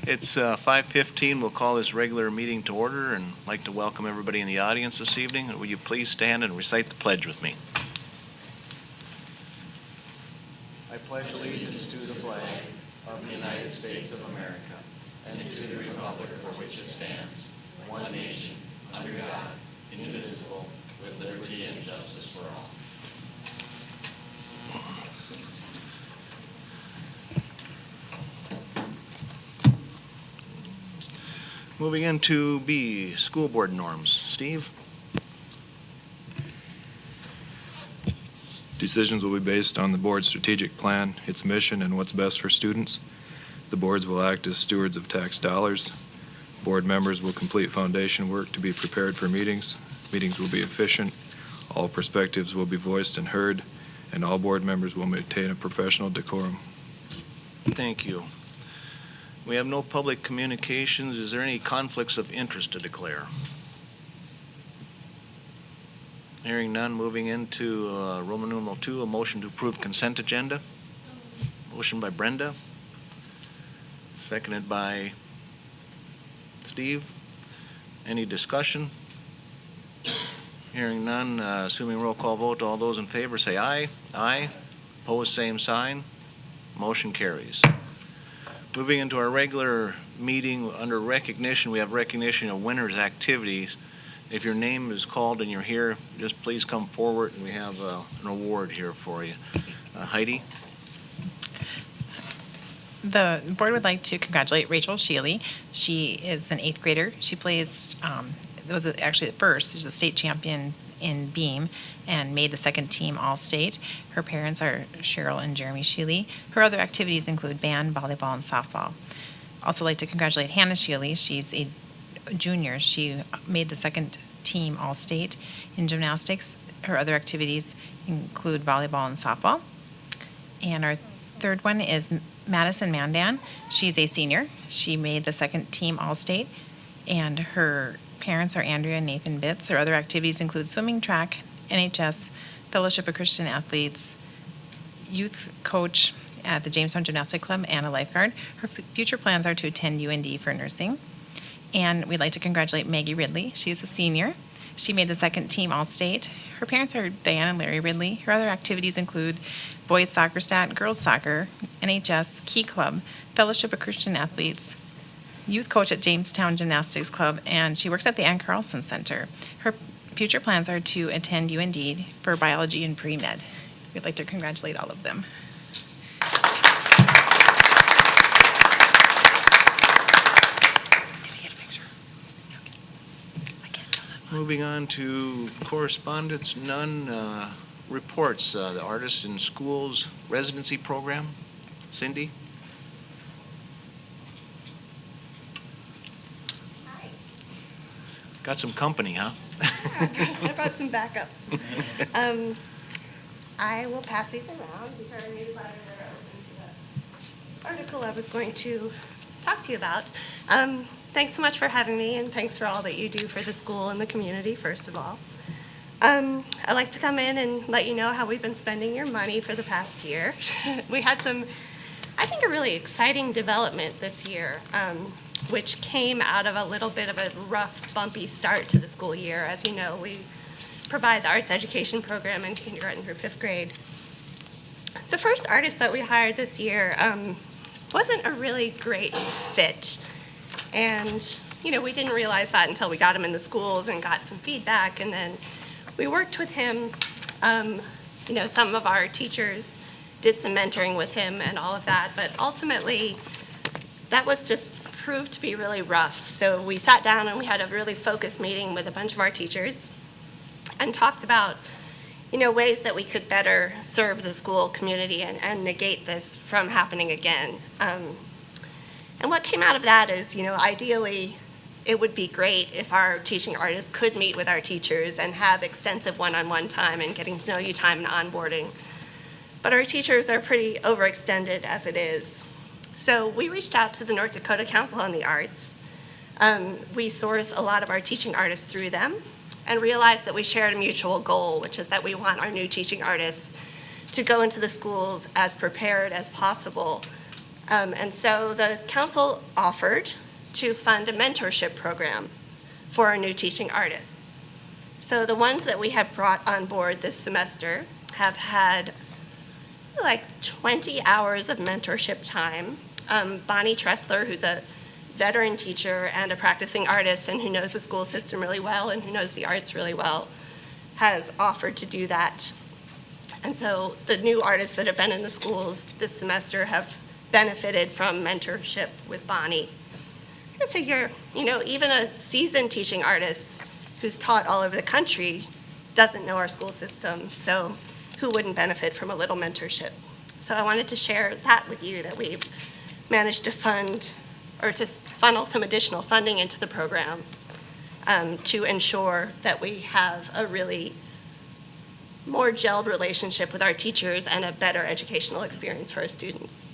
It's 5:15. We'll call this regular meeting to order and I'd like to welcome everybody in the audience this evening. Will you please stand and recite the pledge with me? I pledge allegiance to the flag of the United States of America and to the republic for which it stands, one nation, under God, indivisible, with liberty and justice for all. Moving into B, school board norms. Steve? Decisions will be based on the board's strategic plan, its mission, and what's best for students. The boards will act as stewards of tax dollars. Board members will complete foundation work to be prepared for meetings. Meetings will be efficient. All perspectives will be voiced and heard, and all board members will maintain a professional decorum. Thank you. We have no public communications. Is there any conflicts of interest to declare? Hearing none, moving into Roman numeral 2, a motion to approve consent agenda. Motion by Brenda, seconded by Steve. Any discussion? Hearing none, assuming roll call vote, all those in favor say aye. Aye. Opposed, same sign. Motion carries. Moving into our regular meeting, under recognition, we have recognition of winners' activities. If your name is called and you're here, just please come forward and we have an award here for you. Heidi? The board would like to congratulate Rachel Shealy. She is an 8th grader. She plays, it was actually the first, she's a state champion in beam and made the second team All-State. Her parents are Cheryl and Jeremy Shealy. Her other activities include band, volleyball, and softball. Also like to congratulate Hannah Shealy. She's a junior. She made the second team All-State in gymnastics. Her other activities include volleyball and softball. And our third one is Madison Mandan. She's a senior. She made the second team All-State, and her parents are Andrea and Nathan Bitts. Her other activities include swimming, track, NHS, Fellowship of Christian Athletes, youth coach at the Jamestown Gymnastic Club, and a lifeguard. Her future plans are to attend UND for nursing. And we'd like to congratulate Maggie Ridley. She's a senior. She made the second team All-State. Her parents are Diane and Larry Ridley. Her other activities include boys soccer stat, girls soccer, NHS, Key Club, Fellowship of Christian Athletes, youth coach at Jamestown Gymnastics Club, and she works at the Ann Carlson Center. Her future plans are to attend UND for biology and pre-med. We'd like to congratulate all of them. Moving on to correspondence, none. Reports, the Artist in Schools Residency Program. Cindy? Hi. Got some company, huh? I brought some backup. I will pass these around. These are a newsletter that are open to the article I was going to talk to you about. Thanks so much for having me, and thanks for all that you do for the school and the community, first of all. I'd like to come in and let you know how we've been spending your money for the past year. We had some, I think, a really exciting development this year, which came out of a little bit of a rough, bumpy start to the school year. As you know, we provide the arts education program in kindergarten through 5th grade. The first artist that we hired this year wasn't a really great fit. And, you know, we didn't realize that until we got him in the schools and got some feedback. And then we worked with him. You know, some of our teachers did some mentoring with him and all of that. But ultimately, that was just proved to be really rough. So we sat down and we had a really focused meeting with a bunch of our teachers and talked about, you know, ways that we could better serve the school community and negate this from happening again. And what came out of that is, you know, ideally, it would be great if our teaching artists could meet with our teachers and have extensive one-on-one time and getting to know you time and onboarding. But our teachers are pretty overextended as it is. So we reached out to the North Dakota Council on the Arts. We source a lot of our teaching artists through them and realized that we shared a mutual goal, which is that we want our new teaching artists to go into the schools as prepared as possible And so the council offered to fund a mentorship program for our new teaching artists. So the ones that we have brought on board this semester have had like 20 hours of mentorship time. Bonnie Tressler, who's a veteran teacher and a practicing artist and who knows the school system really well and who knows the arts really well, has offered to do that. And so the new artists that have been in the schools this semester have benefited from mentorship with Bonnie. I figure, even a seasoned teaching artist who's taught all over the country doesn't know our school system, so who wouldn't benefit from a little mentorship? So I wanted to share that with you, that we've managed to fund or to funnel some additional funding into the program to ensure that we have a really more gelled relationship with our teachers and a better educational experience for our students.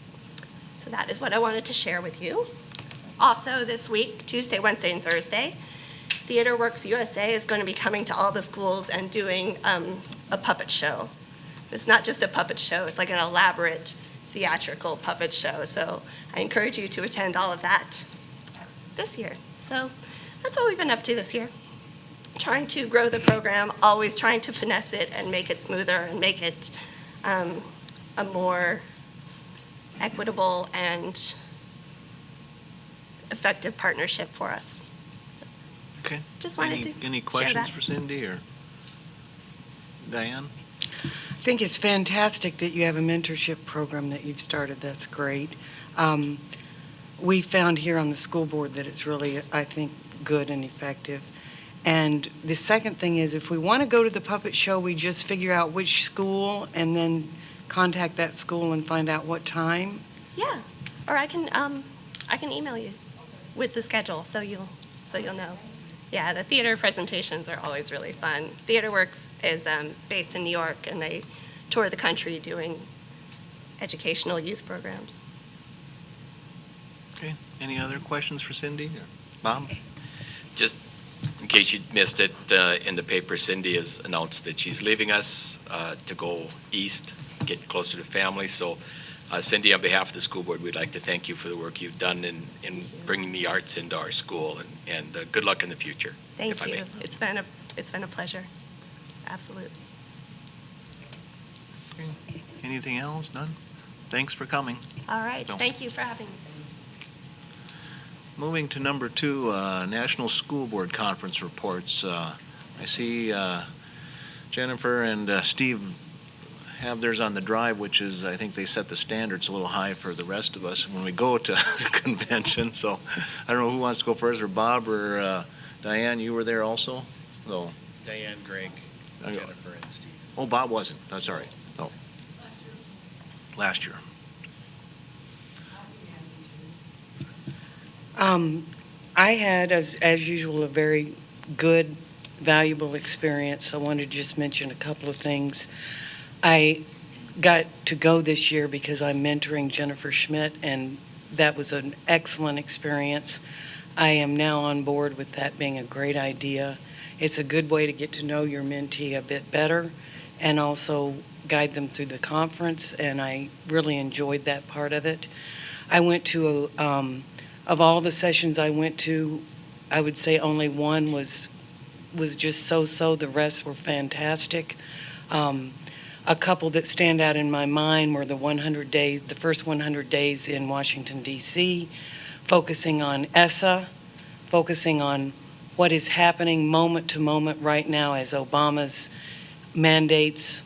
So that is what I wanted to share with you. Also this week, Tuesday, Wednesday, and Thursday, Theater Works USA is going to be coming to all the schools and doing a puppet show. It's not just a puppet show, it's like an elaborate theatrical puppet show. So I encourage you to attend all of that this year. So that's what we've been up to this year. Trying to grow the program, always trying to finesse it and make it smoother and make it a more equitable and effective partnership for us. Okay. Just wanted to Any share questions that. for Cindy or Diane? I think it's fantastic that you have a mentorship program that you've started. That's great. We found here on the school board that it's really, I think, good and effective. And the second thing is, if we want to go to the puppet show, we just figure out which school and then contact that school and find out what time. Yeah, or I can email you with the schedule so you'll know. Yeah, the theater presentations are always really fun. Theater Works is based in New York, and they tour the country doing educational youth programs. Okay. Any other questions for Cindy or Bob? Just in case you missed it, in the paper, Cindy has announced that she's leaving us to go east, get closer to family. So Cindy, on behalf of the school board, we'd like to thank you for the work you've done in bringing the arts into our school, and good luck in the future. Thank if I you. may. It's been a pleasure. Absolutely. Okay. Anything else? None? Thanks for coming. All right. No. Thank you for having me. Moving to number 2, National School Board Conference reports. I see Jennifer and Steve have theirs on the drive, which is, I think they set the standards a little high for the rest of us when we go to convention. So I don't know who wants to go first, or Bob or Diane, you were there also? No. Diane, Greg, I go. Jennifer, and Steve. Oh, Bob wasn't. Oh, sorry. No. Last year. I had, as usual, a very good, valuable experience. I wanted to just mention a couple of things. I got to go this year because I'm mentoring Jennifer Schmidt, and that was an excellent experience. I am now on board with that being a great idea. It's a good way to get to know your mentee a bit better and also guide them through the conference, and I really enjoyed that part of it. I went to, of all the sessions I went to, I would say only one was just so-so. The rest were fantastic. A couple that stand out in my mind were the first 100 days in Washington, D.C., focusing on ESSA, focusing on what is happening moment to moment right now as Obama's mandates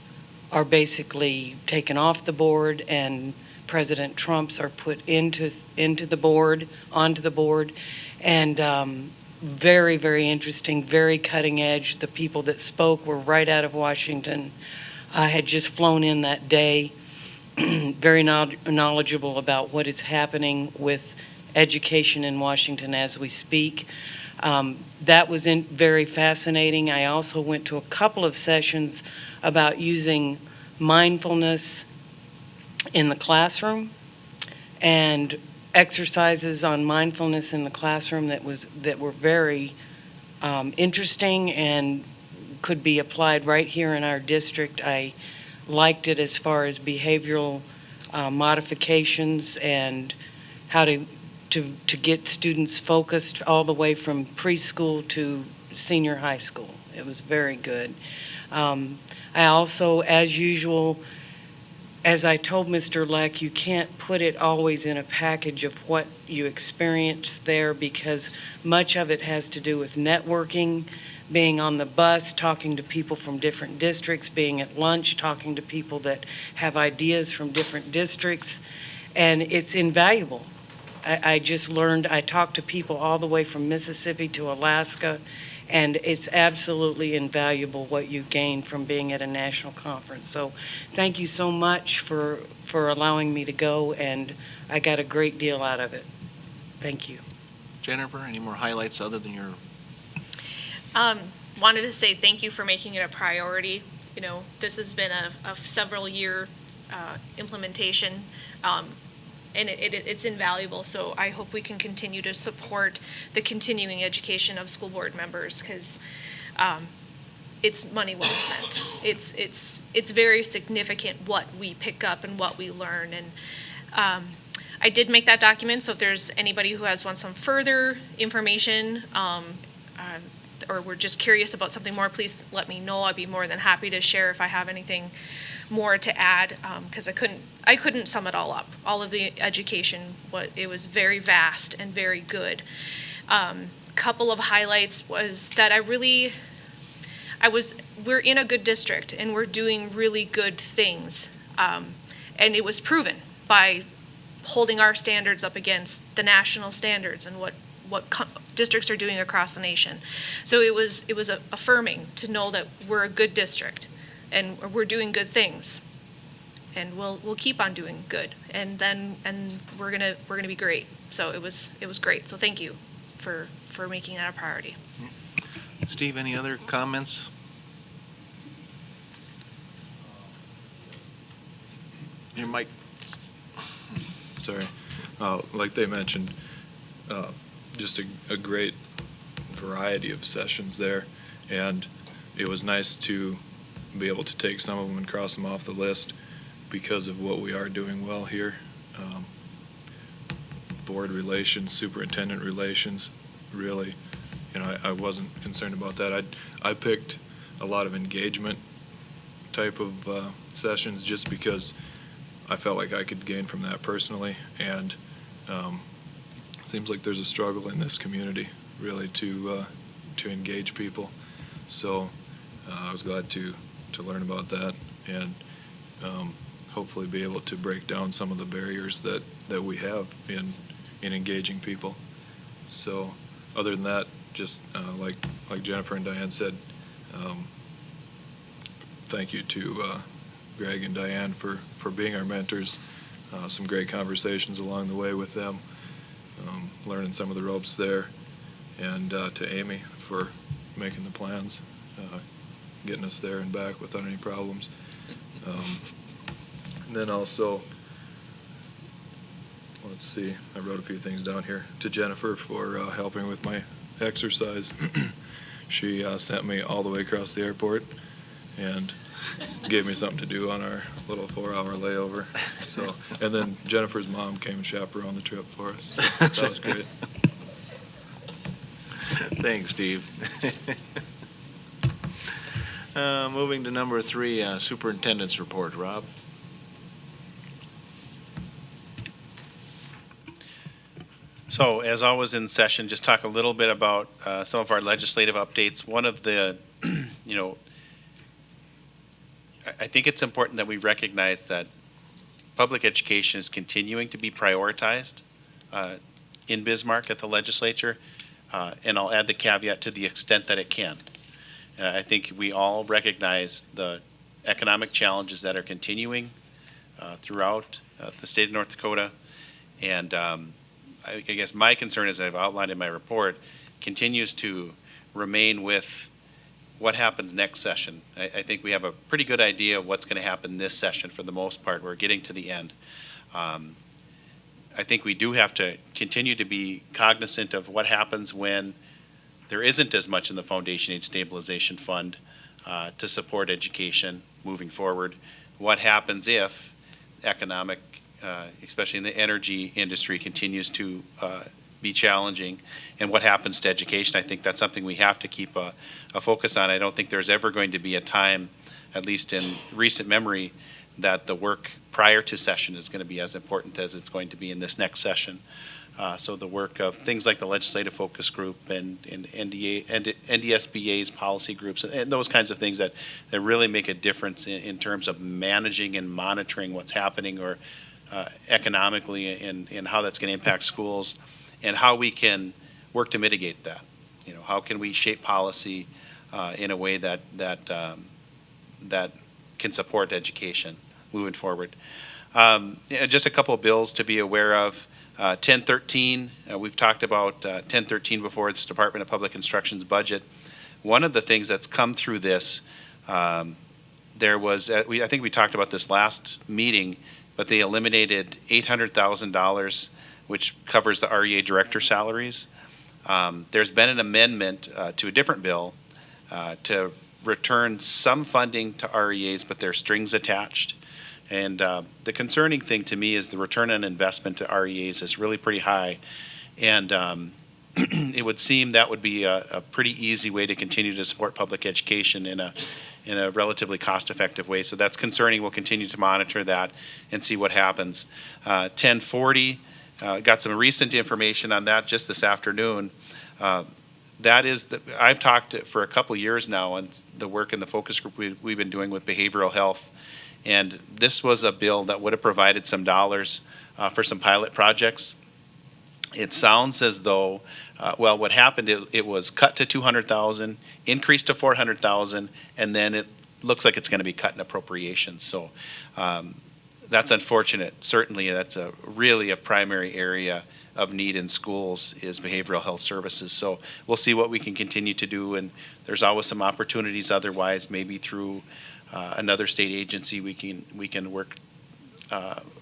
are basically taken off the board and President Trump's are put onto the board, and very, very interesting, very cutting edge. The people that spoke were right out of Washington. I had just flown in that day, very knowledgeable about what is happening with education in Washington as we speak. That was very fascinating. I also went to a couple of sessions about using mindfulness in the classroom and exercises on mindfulness in the classroom that were very interesting and could be applied right here in our district. I liked it as far as behavioral modifications and how to get students focused all the way from preschool to senior high school. It was very good. I also, as usual, as I told Mr. Leck, you can't put it always in a package of what you experience there because much of it has to do with networking, being on the bus, talking to people from different districts, being at lunch, talking to people that have ideas from different districts, and it's invaluable. I just learned, I talked to people all the way from Mississippi to Alaska, and it's absolutely invaluable what you gain from being at a national conference. So thank you so much for allowing me to go, and I got a great deal out of it. Thank you. Jennifer, any more highlights other than your, Wanted to say thank you for making it a priority. You know, this has been a several year implementation, and it's invaluable. So I hope we can continue to support the continuing education of school board members because it's money well spent. It's very significant what we pick up and what we learn. And I did make that document, so if there's anybody who wants some further information, or we're just curious about something more, please let me know. I'd be more than happy to share if I have anything more to add, because I couldn't sum it all up. All of the education, it was very vast and very good. Couple of highlights was that we're in a good district and we're doing really good things, and it was proven by holding our standards up against the national standards and what districts are doing across the nation. So it was affirming to know that we're a good district and we're doing good things, and we'll keep on doing good, and we're gonna be great. So it was great. So thank you for making that a priority. Steve, any other comments? Your mic. Sorry. Like they mentioned, just a great variety of sessions there, and it was nice to be able to take some of them and cross them off the list because of what we are doing well here. Board relations, superintendent relations, really, I wasn't concerned about that. I picked a lot of engagement type of sessions just because I felt like I could gain from that personally, and seems like there's a struggle in this community really to engage people. So I was glad to learn about that and hopefully be able to break down some of the barriers that we have in engaging people. So other than that, just like Jennifer and Diane said, thank you to Greg and Diane for being our mentors. Some great conversations along the way with them, learning some of the ropes there, and to Amy for making the plans, getting us there and back without any problems. And then also, let's see, I wrote a few things down here. To Jennifer for helping with my exercise. She sent me all the way across the airport and gave me something to do on our little 4-hour layover. So, and then Jennifer's mom came and chaperoned the trip for us. So that was great. Thanks, Steve. Moving to number 3, superintendent's report. Rob? So as always in session, just talk a little bit about some of our legislative updates. One of the, I think it's important that we recognize that public education is continuing to be prioritized in Bismarck at the legislature, and I'll add the caveat to the extent that it can. I think we all recognize the economic challenges that are continuing throughout the state of North Dakota, and I guess my concern, as I've outlined in my report, continues to remain with what happens next session. I think we have a pretty good idea of what's going to happen this session for the most part. We're getting to the end. I think we do have to continue to be cognizant of what happens when there isn't as much in the Foundation Aid Stabilization Fund to support education moving forward. What happens if economic especially in the energy industry, continues to be challenging, and what happens to education. I think that's something we have to keep a focus on. I don't think there's ever going to be a time, at least in recent memory, that the work prior to session is going to be as important as it's going to be in this next session. So the work of things like the Legislative Focus Group and NDSBA's policy groups and those kinds of things that really make a difference in terms of managing and monitoring what's happening or economically and how that's going to impact schools and how we can work to mitigate that. You know, how can we shape policy in a way that can support education moving forward. Just a couple of bills to be aware of. 1013, we've talked about 1013 before, this Department of Public Instruction's budget. One of the things that's come through this, there was, I think we talked about this last meeting, but they eliminated $800,000, which covers the REA director salaries. There's been an amendment to a different bill to return some funding to REAs, but there are strings attached. And the concerning thing to me is the return on investment to REAs is really pretty high. And it would seem that would be a pretty easy way to continue to support public education in a relatively cost-effective way. So that's concerning. We'll continue to monitor that and see what happens. 1040, got some recent information on that just this afternoon. That is, I've talked for a couple years now on the work in the focus group we've been doing with behavioral health. And this was a bill that would have provided some dollars for some pilot projects. It sounds as though, well, what happened, it was cut to 200,000, increased to 400,000, and then it looks like it's going to be cut in appropriations. So that's unfortunate. Certainly, that's really a primary area of need in schools is behavioral health services. So we'll see what we can continue to do, and there's always some opportunities otherwise, maybe through another state agency we can work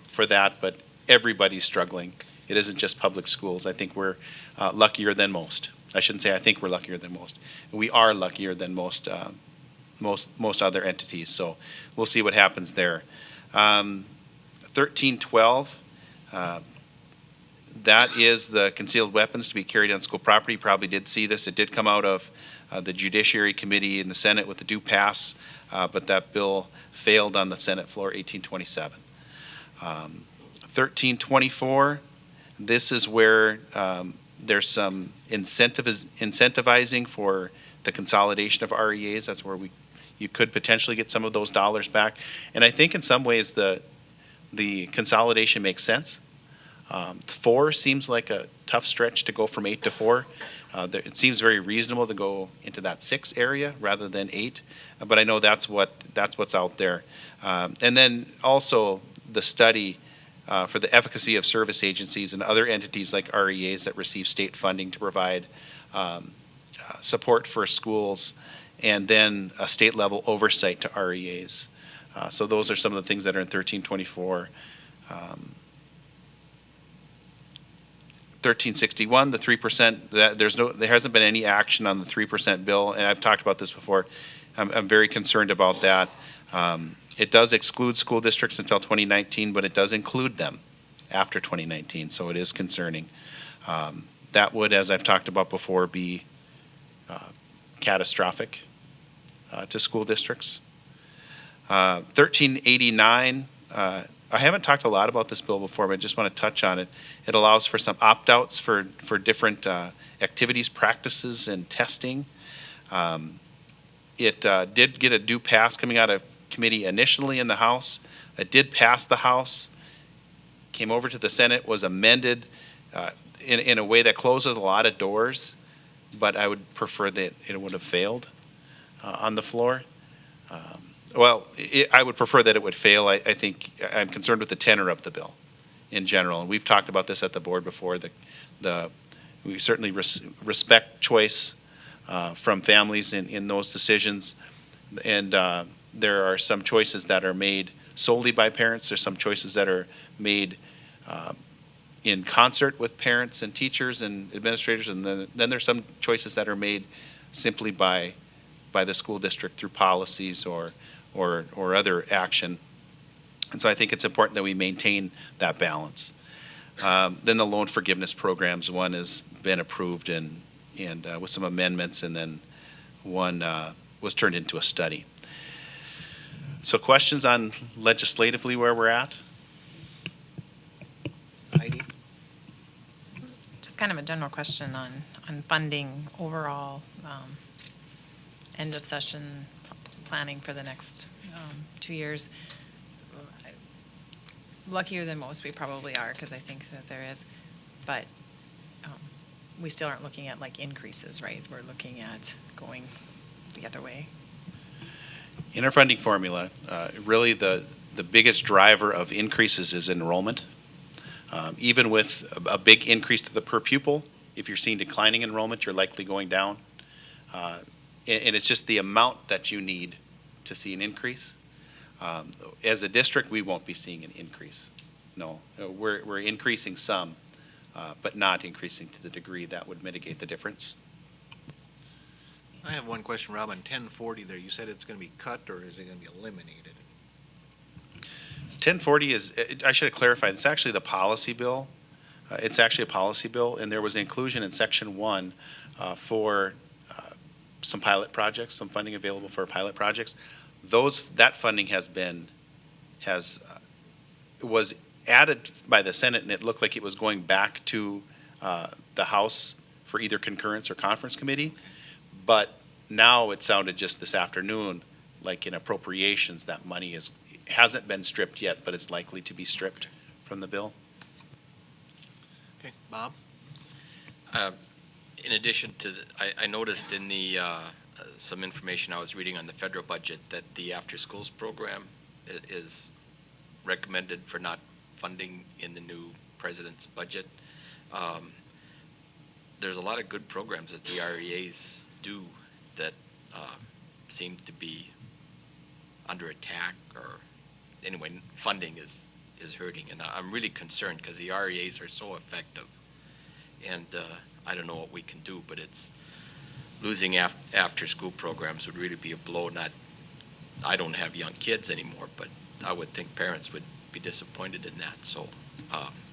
for that, but everybody's struggling. It isn't just public schools. I think we're luckier than most. I shouldn't say I think we're luckier than most. We are luckier than most other entities. So we'll see what happens there. 1312. That is the concealed weapons to be carried on school property. You probably did see this. It did come out of the Judiciary Committee in the Senate with the due pass, but that bill failed on the Senate floor, 1827. 1324, this is where there's some incentivizing for the consolidation of REAs. That's where you could potentially get some of those dollars back. And I think in some ways the consolidation makes sense. 4 seems like a tough stretch to go from 8 to 4. It seems very reasonable to go into that 6 area rather than 8, but I know that's what's out there. And then also the study for the efficacy of service agencies and other entities like REAs that receive state funding to provide support for schools, and then a state level oversight to REAs. So those are some of the things that are in 1324. 1361, the 3%, there hasn't been any action on the 3% bill, and I've talked about this before. I'm very concerned about that. It does exclude school districts until 2019, but it does include them after 2019, so it is concerning. That would, as I've talked about before, be catastrophic to school districts. 1389, I haven't talked a lot about this bill before, but I just want to touch on it. It allows for some opt-outs for different activities, practices, and testing. It did get a due pass coming out of committee initially in the House. It did pass the House, came over to the Senate, was amended in a way that closes a lot of doors, but I would prefer that it would have failed on the floor. I would prefer that it would fail. I think I'm concerned with the tenor of the bill in general, and we've talked about this at the board before. We certainly respect choice from families in those decisions, and there are some choices that are made solely by parents. There's some choices that are made in concert with parents and teachers and administrators, and then there's some choices that are made simply by the school district through policies or other action. And so I think it's important that we maintain that balance. Then the loan forgiveness programs, one has been approved and with some amendments, and then one was turned into a study. So questions on legislatively where we're at? Heidi? Just kind of a general question on funding overall, end of session planning for the next 2 years. Luckier than most we probably are, because I think that there is, but we still aren't looking at like increases, right? We're looking at going the other way. In our funding formula, really the biggest driver of increases is enrollment. Even with a big increase to the per pupil, if you're seeing declining enrollment, you're likely going down. And it's just the amount that you need to see an increase. As a district, we won't be seeing an increase. No, we're increasing some, but not increasing to the degree that would mitigate the difference. I have one question, Rob, on 1040 there. You said it's going to be cut, or is it going to be eliminated? 1040 is, I should have clarified, it's actually the policy bill. It's actually a policy bill, and there was inclusion in Section 1 for some pilot projects, some funding available for pilot projects. That funding was added by the Senate, and it looked like it was going back to the House for either concurrence or conference committee. But now it sounded just this afternoon, like in appropriations, that money hasn't been stripped yet, but is likely to be stripped from the bill. Okay, Bob? In addition to, I noticed in the, some information I was reading on the federal budget that the after-schools program is recommended for not funding in the new president's budget. There's a lot of good programs that the REAs do that seem to be under attack, or anyway, funding is hurting, and I'm really concerned because the REAs are so effective, and I don't know what we can do, but it's losing after-school programs would really be a blow. I don't have young kids anymore, but I would think parents would be disappointed in that. So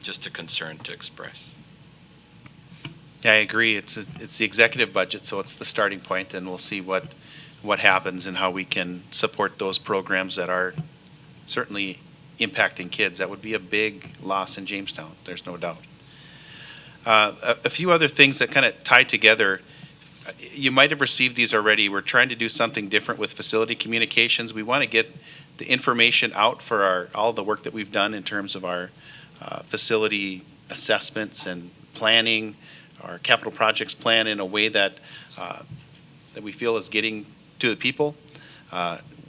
just a concern to express. Yeah, I agree. It's the executive budget, so it's the starting point, and we'll see what happens and how we can support those programs that are certainly impacting kids. That would be a big loss in Jamestown, there's no doubt. A few other things that kind of tie together. You might have received these already. We're trying to do something different with facility communications. We want to get the information out for all the work that we've done in terms of our facility assessments and planning, our capital projects plan in a way that we feel is getting to the people.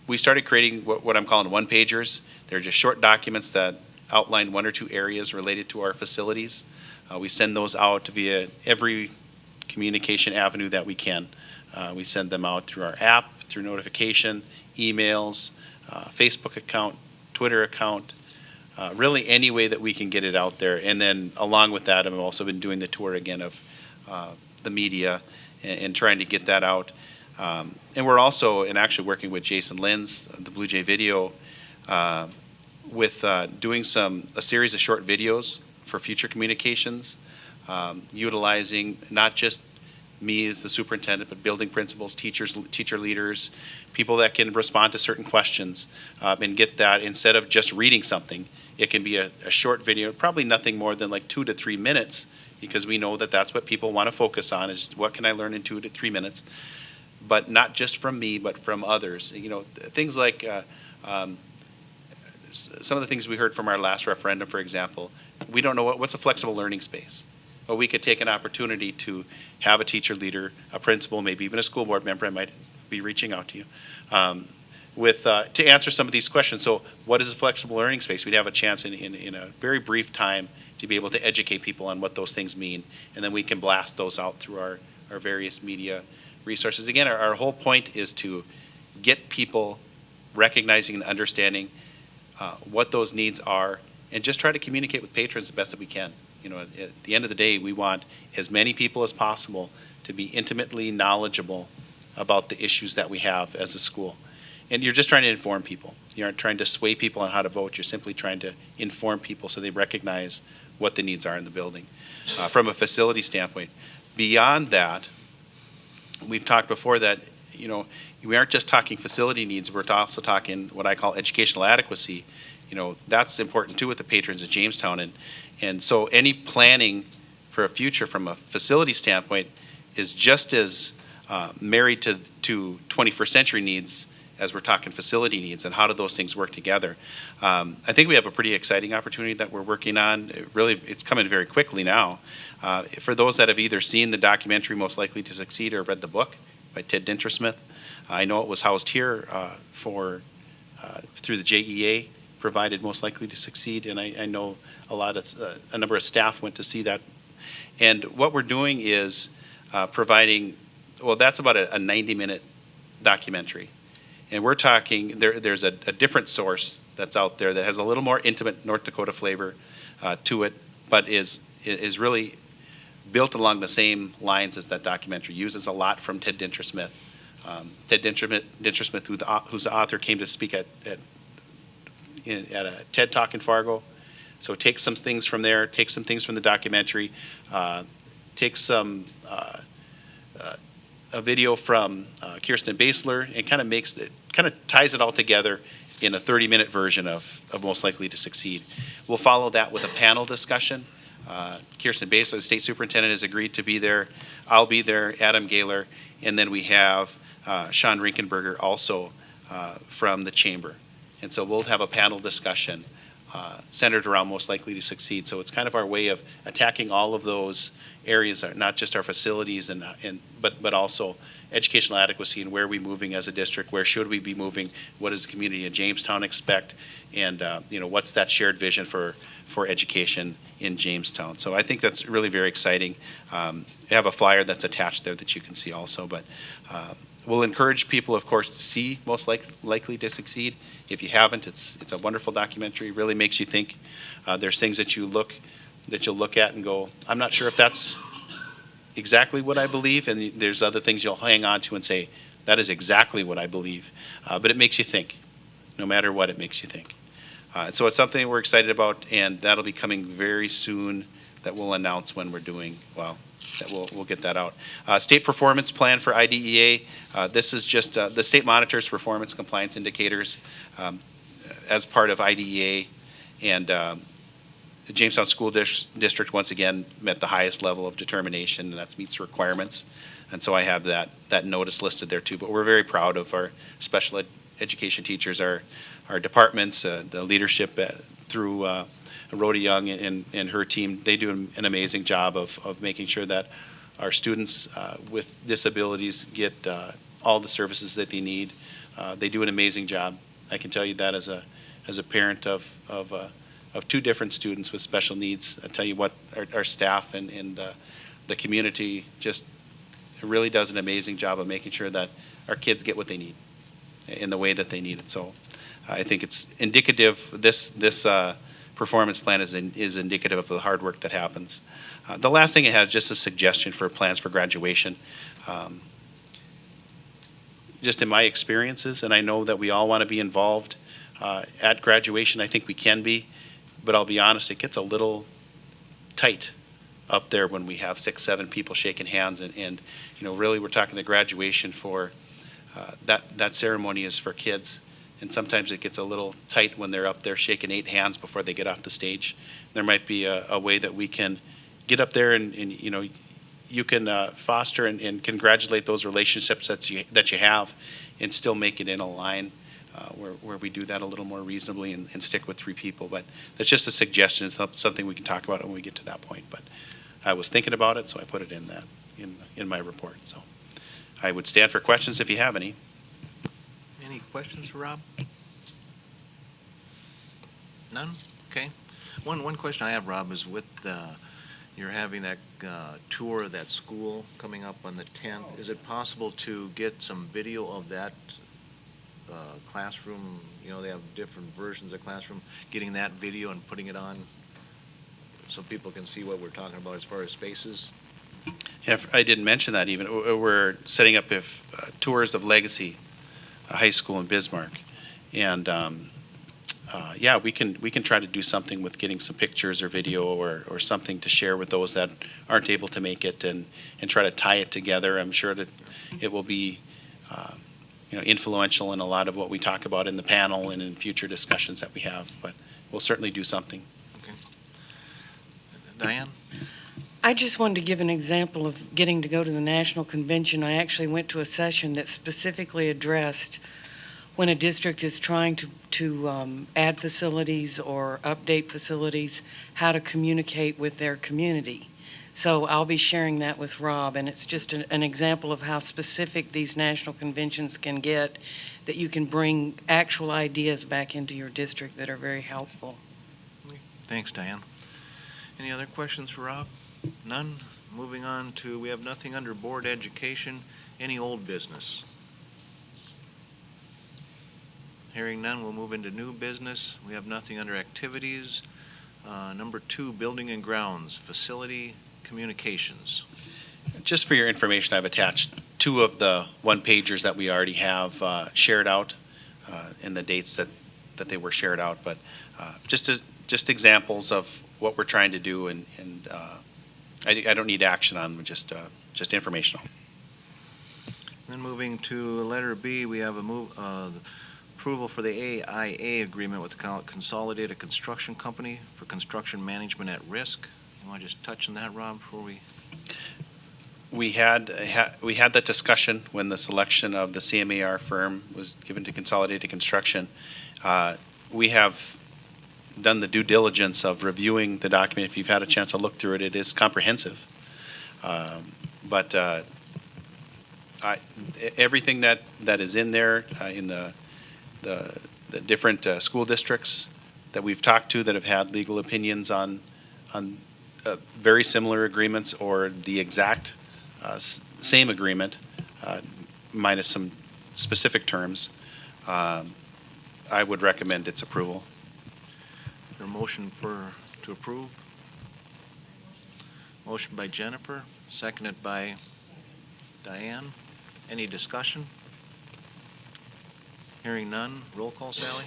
We started creating what I'm calling one-pagers. They're just short documents that outline one or two areas related to our facilities. We send those out via every communication avenue that we can. We send them out through our app, through notification, emails, Facebook account, Twitter account, really any way that we can get it out there. And then along with that, I've also been doing the tour again of the media and trying to get that out. And we're also, and actually working with Jason Lenz, the Blue Jay Video, with doing a series of short videos for future communications, utilizing not just me as the superintendent, but building principals, teachers, teacher leaders, people that can respond to certain questions, and get that instead of just reading something. It can be a short video, probably nothing more than like 2 to 3 minutes, because we know that that's what people want to focus on, is what can I learn in 2 to 3 minutes, but not just from me, but from others. You know, things like some of the things we heard from our last referendum, for example. We don't know what's a flexible learning space. Well, we could take an opportunity to have a teacher leader, a principal, maybe even a school board member. I might be reaching out to you to answer some of these questions. So what is a flexible learning space? We'd have a chance in a very brief time to be able to educate people on what those things mean, and then we can blast those out through our various media resources. Again, our whole point is to get people recognizing and understanding what those needs are, and just try to communicate with patrons the best that we can. You know, at the end of the day, we want as many people as possible to be intimately knowledgeable about the issues that we have as a school. and you're just trying to inform people. You aren't trying to sway people on how to vote. You're simply trying to inform people so they recognize what the needs are in the building. From a facility standpoint, beyond that, we've talked before that, you know, we aren't just talking facility needs, we're also talking what I call educational adequacy. You know, that's important too with the patrons of Jamestown. And so any planning for a future from a facility standpoint is just as married to 21st century needs as we're talking facility needs, and how do those things work together. I think we have a pretty exciting opportunity that we're working on. It's coming very quickly now. For those that have either seen the documentary Most Likely to Succeed or read the book by Ted Dintersmith, I know it was housed here through the JEA, provided Most Likely to Succeed, and I know a number of staff went to see that. And what we're doing is providing, well, that's about a 90-minute documentary. And we're talking, there's a different source that's out there that has a little more intimate North Dakota flavor to it, but is really built along the same lines as that documentary. Uses a lot from Ted Dintersmith. Ted Dintersmith, who's the author, came to speak at a TED Talk in Fargo. So take some things from there, take some things from the documentary, take some a video from Kirsten Basler, and kind of ties it all together in a 30-minute version of Most Likely to Succeed. We'll follow that with a panel discussion. Kirsten Basler, the state superintendent, has agreed to be there. I'll be there, Adam Gaylor, and then we have Sean Rinkenberger also from the chamber. And so we'll have a panel discussion centered around Most Likely to Succeed. So it's kind of our way of attacking all of those areas, not just our facilities, but also educational adequacy and where are we moving as a district, where should we be moving, what does the community of Jamestown expect, and what's that shared vision for education in Jamestown. So I think that's really very exciting. I have a flyer that's attached there that you can see also, but we'll encourage people, of course, to see Most Likely to Succeed. If you haven't, it's a wonderful documentary. It really makes you think. There's things that you'll look at and go, I'm not sure if that's exactly what I believe, and there's other things you'll hang on to and say, that is exactly what I believe. But it makes you think. No matter what, it makes you think. So it's something we're excited about, and that'll be coming very soon that we'll announce when we're doing, that we'll get that out. State performance plan for IDEA. This is just the state monitors performance compliance indicators as part of IDEA, and the Jamestown School District once again met the highest level of determination, and that meets requirements. And so I have that notice listed there too. But we're very proud of our special education teachers, our departments, the leadership through Rhoda Young and her team. They do an amazing job of making sure that our students with disabilities get all the services that they need. They do an amazing job. I can tell you that as a parent of two different students with special needs. I tell you what, our staff and the community just really does an amazing job of making sure that our kids get what they need in the way that they need it. So I think it's indicative. This performance plan is indicative of the hard work that happens. The last thing it has just a suggestion for plans for graduation. Just in my experiences, and I know that we all want to be involved at graduation. I think we can be, but I'll be honest, it gets a little tight up there when we have 6, 7 people shaking hands, and really we're talking the graduation for that ceremony is for kids, and sometimes it gets a little tight when they're up there shaking 8 hands before they get off the stage. There might be a way that we can get up there and you can foster and congratulate those relationships that you have, and still make it in a line where we do that a little more reasonably and stick with 3 people. But that's just a suggestion. It's something we can talk about when we get to that point. But I was thinking about it, so I put it in my report. So I would stand for questions if you have any. Any questions for Rob? None? Okay. One question I have, Rob, is with you're having that tour of that school coming up on the 10th. Is it possible to get some video of that classroom? They have different versions of classroom. Getting that video and putting it on so people can see what we're talking about as far as spaces? Yeah, I didn't mention that even. We're setting up tours of Legacy high school in Bismarck. And yeah, we can try to do something with getting some pictures or video or something to share with those that aren't able to make it, and try to tie it together. I'm sure that it will be influential in a lot of what we talk about in the panel and in future discussions that we have, but we'll certainly do something. Okay. Diane? I just wanted to give an example of getting to go to the national convention. I actually went to a session that specifically addressed when a district is trying to add facilities or update facilities, how to communicate with their community. So I'll be sharing that with Rob, and it's just an example of how specific these national conventions can get, that you can bring actual ideas back into your district that are very helpful. Thanks, Diane. Any other questions for Rob? None? Moving on to, we have nothing under board education. Any old business? Hearing none, we'll move into new business. We have nothing under activities. Number 2, building and grounds, facility communications. Just for your information, I've attached 2 of the one-pagers that we already have shared out, and the dates that they were shared out, but just examples of what we're trying to do, and I don't need action on them, just informational. Then moving to letter B, we have approval for the AIA agreement with the Consolidated Construction Company for construction management at risk. You want to just touch on that, Rob, before we? We had that discussion when the selection of the CMAR firm was given to Consolidated Construction. We have done the due diligence of reviewing the document. If you've had a chance to look through it, it is comprehensive. But everything that is in there, in the different school districts that we've talked to that have had legal opinions on very similar agreements or the exact same agreement, minus some specific terms, I would recommend its approval. Is there a motion to approve? Motion by Jennifer, seconded by Diane. Any discussion? Hearing none. Roll call, Sally?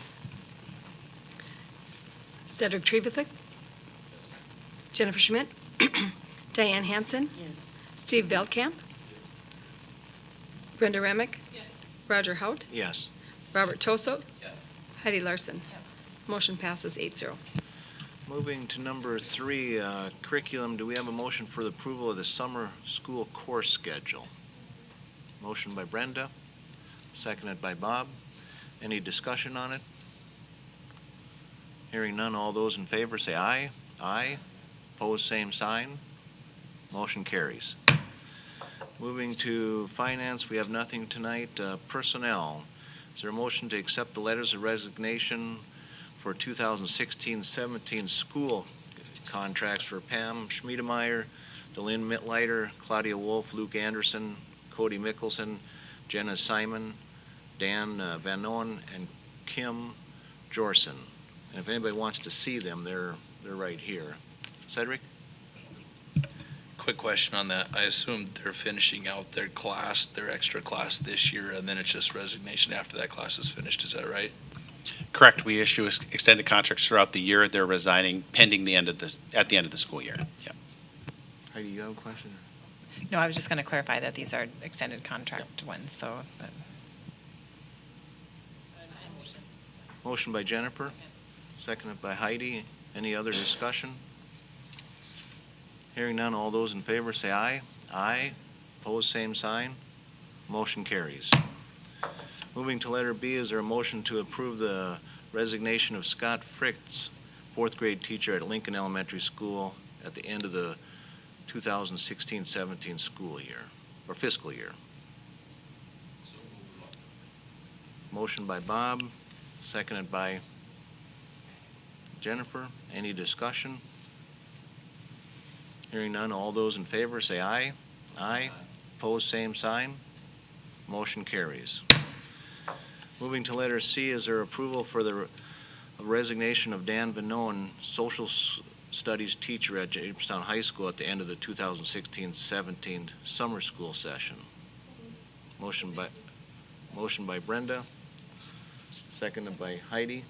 Cedric Trevithick. Jennifer Schmidt. Diane Hansen. Steve Veldkamp. Brenda Remick. Roger Hout. Yes. Robert Toso. Heidi Larson. Motion passes 8-0. Moving to number 3, curriculum, do we have a motion for the approval of the summer school course schedule? Motion by Brenda, seconded by Bob. Any discussion on it? Hearing none, all those in favor say aye. Aye. Opposed, same sign. Motion carries. Moving to finance, we have nothing tonight. Personnel, is there a motion to accept the letters of resignation for 2016-17 school contracts for Pam Schmiedemeyer, Delynn Mitleiter, Claudia Wolf, Luke Anderson, Cody Mickelson, Jenna Simon, Dan Van Noen, and Kim Jorson. And if anybody wants to see them, they're right here. Cedric? Quick question on that. I assume they're finishing out their class, their extra class this year, and then it's just resignation after that class is finished. Is that right? Correct. We issue extended contracts throughout the year. They're resigning pending at the end of the school year. Yeah. Heidi, you have a question? No, I was just going to clarify that these are extended contract ones, so. Motion by Jennifer, seconded by Heidi. Any other discussion? Hearing none, all those in favor say aye. Aye. Opposed, same sign. Motion carries. Moving to letter B, is there a motion to approve the resignation of Scott Fritz, 4th grade teacher at Lincoln Elementary School at the end of the 2016-17 school year, or fiscal year? Motion by Bob, seconded by Jennifer. Any discussion? Hearing none, all those in favor say aye. Aye. Opposed, same sign. Motion carries. Moving to letter C, is there approval for the resignation of Dan Van Noen, social studies teacher at Jamestown High School at the end of the 2016-17 summer school session? Motion by Brenda, seconded by Heidi.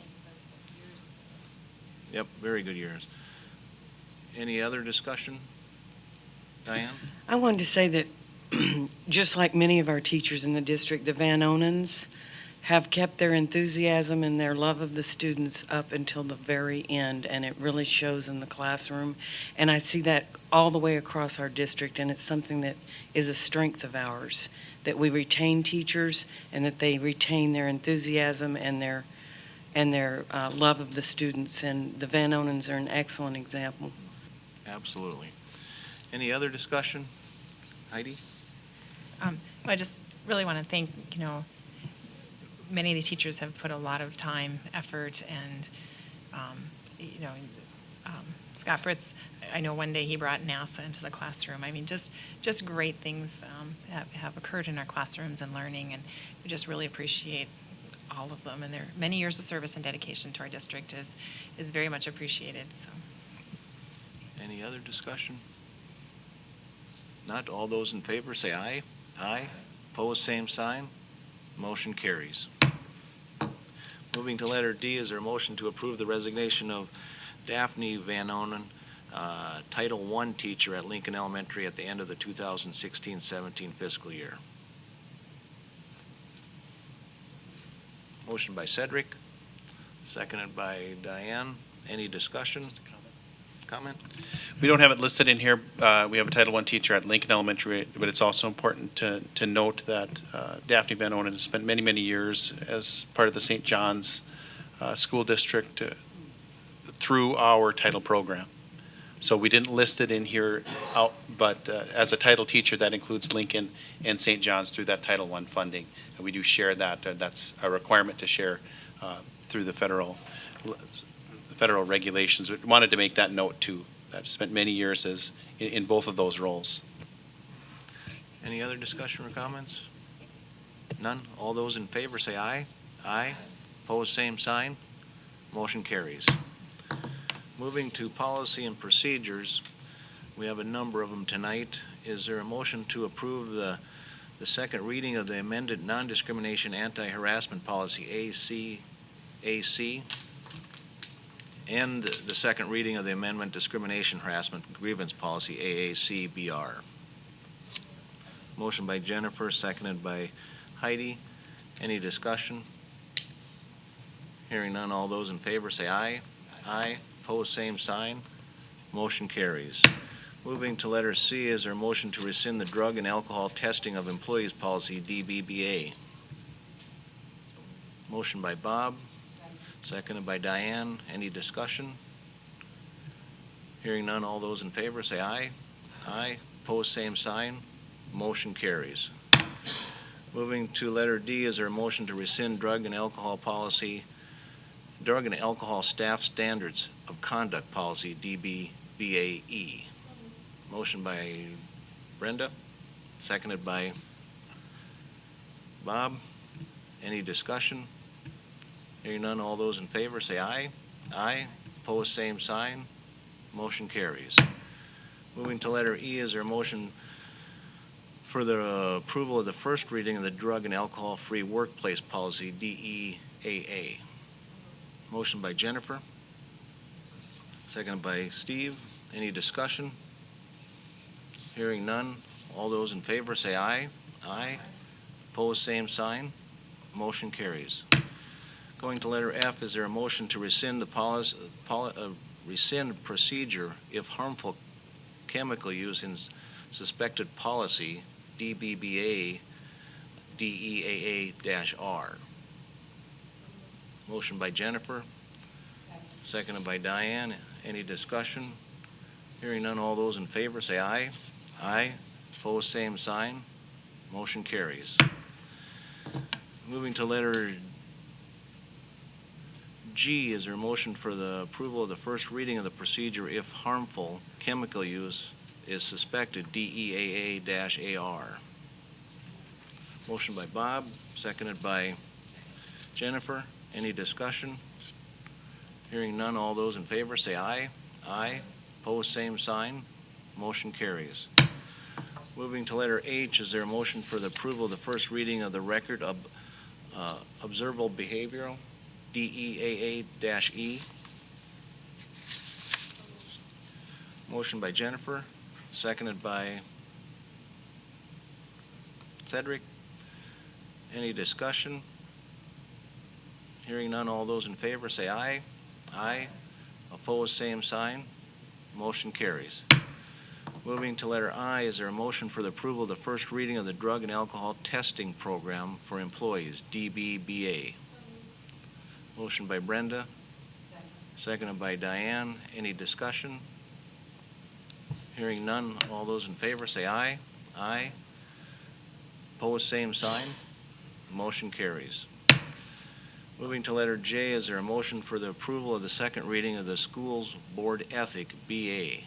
Yep, very good years. Any other discussion? Diane? I wanted to say that just like many of our teachers in the district, the Van Onens have kept their enthusiasm and their love of the students up until the very end, and it really shows in the classroom. And I see that all the way across our district, and it's something that is a strength of ours, that we retain teachers and that they retain their enthusiasm and their love of the students. And the Van Onens are an excellent example. Absolutely. Any other discussion? Heidi? I just really want to thank, many of these teachers have put a lot of time, effort, and, Scott Britz, I know one day he brought NASA into the classroom. I mean, just great things have occurred in our classrooms and learning, and we just really appreciate all of them. And their many years of service and dedication to our district is very much appreciated. So. Any other discussion? Not all those in favor say aye. Aye. Opposed, same sign. Motion carries. Moving to letter D, is there a motion to approve the resignation of Daphne Van Onen, Title I teacher at Lincoln Elementary at the end of the 2016-17 fiscal year? Motion by Cedric, seconded by Diane. Any discussion? Comment? We don't have it listed in here. We have a Title I teacher at Lincoln Elementary, but it's also important to note that Daphne Van Onen has spent many, many years as part of the St. John's School District through our title program. So we didn't list it in here, but as a title teacher, that includes Lincoln and St. John's through that Title I funding. And we do share that. That's a requirement to share through the federal regulations. We wanted to make that note too. I've spent many years in both of those roles. Any other discussion or comments? None? All those in favor say aye. Aye. Opposed, same sign. Motion carries. Moving to policy and procedures, we have a number of them tonight. Is there a motion to approve the second reading of the amended non-discrimination anti-harassment policy AC and the second reading of the amendment discrimination harassment grievance policy AAC-BR? Motion by Jennifer, seconded by Heidi. Any discussion? Hearing none, all those in favor say aye. Aye. Opposed, same sign. Motion carries. Moving to letter C, is there a motion to rescind the drug and alcohol testing of employees policy DBBA? Motion by Bob, seconded by Diane. Any discussion? Hearing none, all those in favor say aye. Aye. Opposed, same sign. Motion carries. Moving to letter D, is there a motion to rescind drug and alcohol staff standards of conduct policy DBBAE? Motion by Brenda, seconded by Bob. Any discussion? Hearing none, all those in favor say aye. Aye. Opposed, same sign. Motion carries. Moving to letter E, is there a motion for the approval of the first reading of the drug and alcohol-free workplace policy DEAA? Motion by Jennifer, seconded by Steve. Any discussion? Hearing none, all those in favor say aye. Aye. Opposed, same sign. Motion carries. Going to letter F, is there a motion to rescind the rescind procedure if harmful chemical use in suspected policy DBBA DEAA-R? Motion by Jennifer, seconded by Diane. Any discussion? Hearing none, all those in favor say aye. Aye. Opposed, same sign. Motion carries. Moving to letter G, is there a motion for the approval of the first reading of the procedure if harmful chemical use is suspected DEAA-AR? Motion by Bob, seconded by Jennifer. Any discussion? Hearing none, all those in favor say aye. Aye. Opposed, same sign. Motion carries. Moving to letter H, is there a motion for the approval of the first reading of the record of observable behavioral DEAA-E. Motion by Jennifer, seconded by Cedric. Any discussion? Hearing none, all those in favor say aye. Aye. Opposed, same sign. Motion carries. Moving to letter I, is there a motion for the approval of the first reading of the Drug and Alcohol Testing Program for Employees, DBBA? Motion by Brenda, seconded by Diane. Any discussion? Hearing none, all those in favor say aye. Aye. Opposed, same sign. Motion carries. Moving to letter J, is there a motion for the approval of the second reading of the Schools Board Ethic, BA?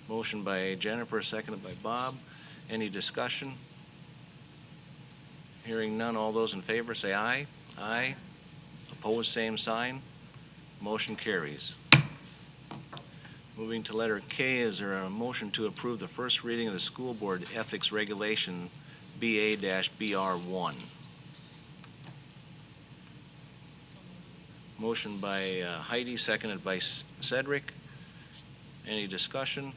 Motion by Jennifer, seconded by Bob. Any discussion? Hearing none, all those in favor say aye. Aye. Opposed, same sign. Motion carries. Moving to letter K, is there a motion to approve the first reading of the School Board Ethics Regulation, BA-BR1? Motion by Heidi, seconded by Cedric. Any discussion?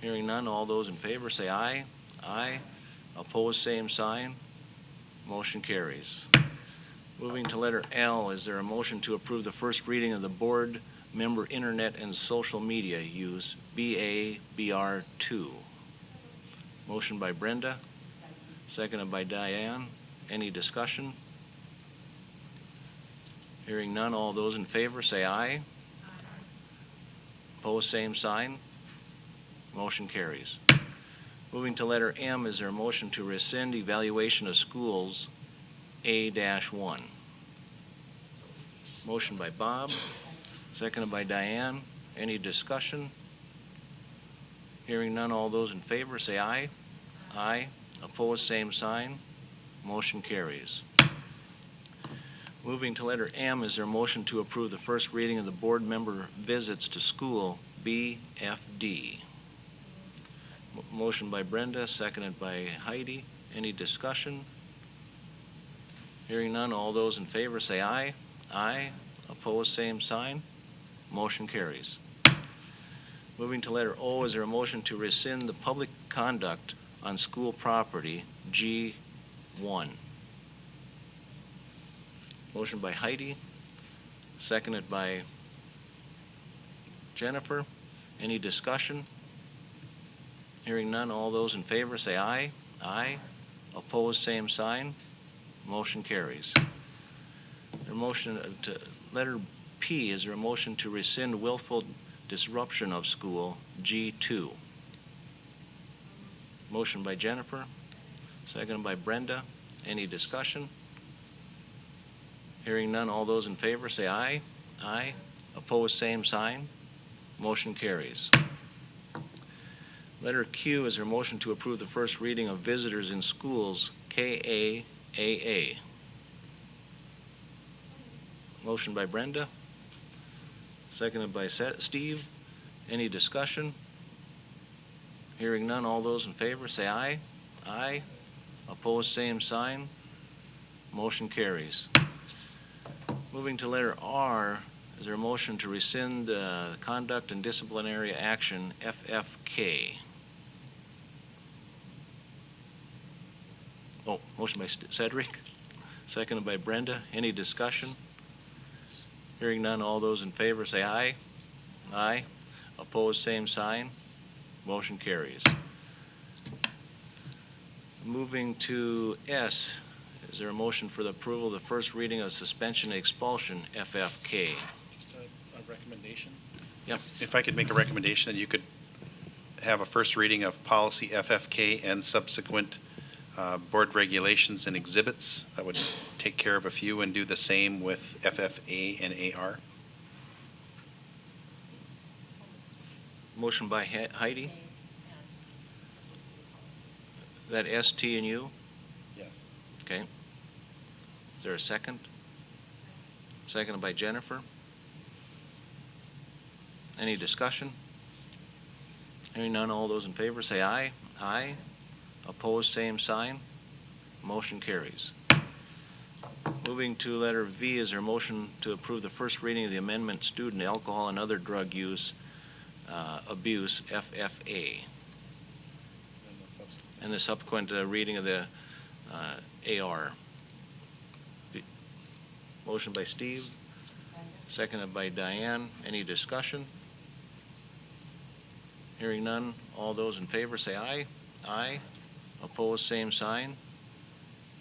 Hearing none, all those in favor say aye. Aye. Opposed, same sign. Motion carries. Moving to letter L, is there a motion to approve the first reading of the Board Member Internet and Social Media Use, BA-BR2? Motion by Brenda, seconded by Diane. Any discussion? Hearing none, all those in favor say aye. Opposed, same sign. Motion carries. Moving to letter M, is there a motion to rescind evaluation of schools, A-1? Motion by Bob, seconded by Diane. Any discussion? Hearing none, all those in favor say aye. Aye. Opposed, same sign. Motion carries. Moving to letter M, is there a motion to approve the first reading of the board member visits to school, BFD? Motion by Brenda, seconded by Heidi. Any discussion? Hearing none, all those in favor say aye. Aye. Opposed, same sign. Motion carries. Moving to letter O, is there a motion to rescind the public conduct on school property, G1? Motion by Heidi, seconded by Jennifer. Any discussion? Hearing none, all those in favor say aye. Aye. Opposed, same sign. Motion carries. Letter P, is there a motion to rescind willful disruption of school, G2? Motion by Jennifer, seconded by Brenda. Any discussion? Hearing none, all those in favor say aye. Aye. Opposed, same sign. Motion carries. Letter Q, is there a motion to approve the first reading of visitors in schools, KAAA? Motion by Brenda, seconded by Steve. Any discussion? Hearing none, all those in favor say aye. Aye. Opposed, same sign. Motion carries. Moving to letter R, is there a motion to rescind conduct and disciplinary action, FFK? Oh, motion by Cedric, seconded by Brenda. Any discussion? Hearing none, all those in favor say aye. Aye. Opposed, same sign. Motion carries. Moving to S, is there a motion for the approval of the first reading of suspension and expulsion, FFK? Just a recommendation? Yep. If I could make a recommendation, that you could have a first reading of policy FFK and subsequent board regulations and exhibits. That would take care of a few, and do the same with FFA and AR. Motion by Heidi. That S, T, and U? Yes. Okay. Is there a second? Seconded by Jennifer. Any discussion? Hearing none, all those in favor say aye. Aye. Opposed, same sign. Motion carries. Moving to letter V, is there a motion to approve the first reading of the amendment student alcohol and other drug use abuse, FFA, and the subsequent reading of the AR? Motion by Steve, seconded by Diane. Any discussion? Hearing none. All those in favor say aye. Aye. Opposed, same sign.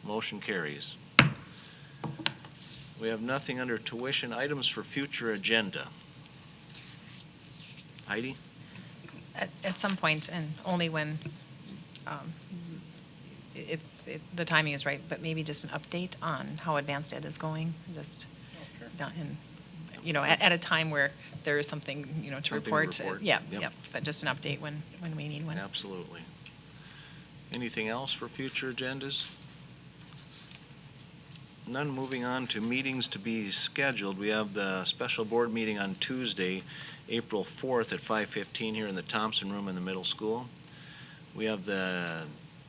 Motion carries. We have nothing under tuition. Items for future agenda. Heidi? At some point, and only when the timing is right, but maybe just an update on how advanced ed is going, just, at a time where there is something, to Something to report. report. Yeah, Yep. yep, but just an update when we need one. Absolutely. Anything else for future agendas? None. Moving on to meetings to be scheduled. We have the special board meeting on Tuesday, April 4th at 5:15 here in the Thompson Room in the middle school. We have the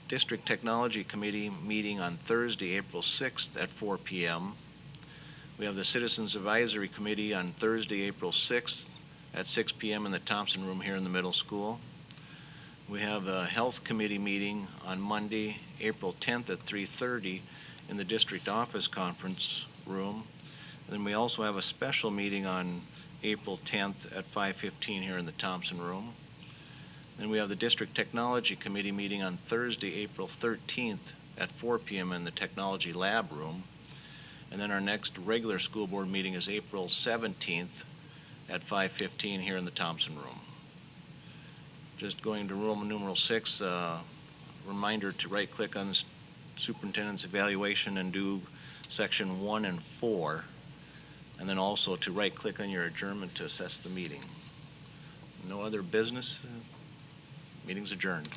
District Technology Committee meeting on Thursday, April 6th at 4 p.m. We have the Citizens Advisory Committee on Thursday, April 6th at 6 p.m. in the Thompson Room here in the middle school. We have a Health Committee meeting on Monday, April 10th at 3:30 in the District Office Conference Room. And then we also have a special meeting on April 10th at 5:15 here in the Thompson Room. Then we have the District Technology Committee meeting on Thursday, April 13th at 4 p.m. in the Technology Lab Room. And then our next regular school board meeting is April 17th at 5:15 here in the Thompson Room. Just going to Roman numeral 6, reminder to right-click on the superintendent's evaluation and do section 1 and 4, and then also to right-click on your adjournment to assess the meeting. No other business? Meeting's adjourned.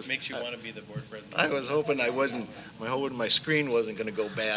Makes you want to be the board president. I was hoping my screen wasn't going to go bad.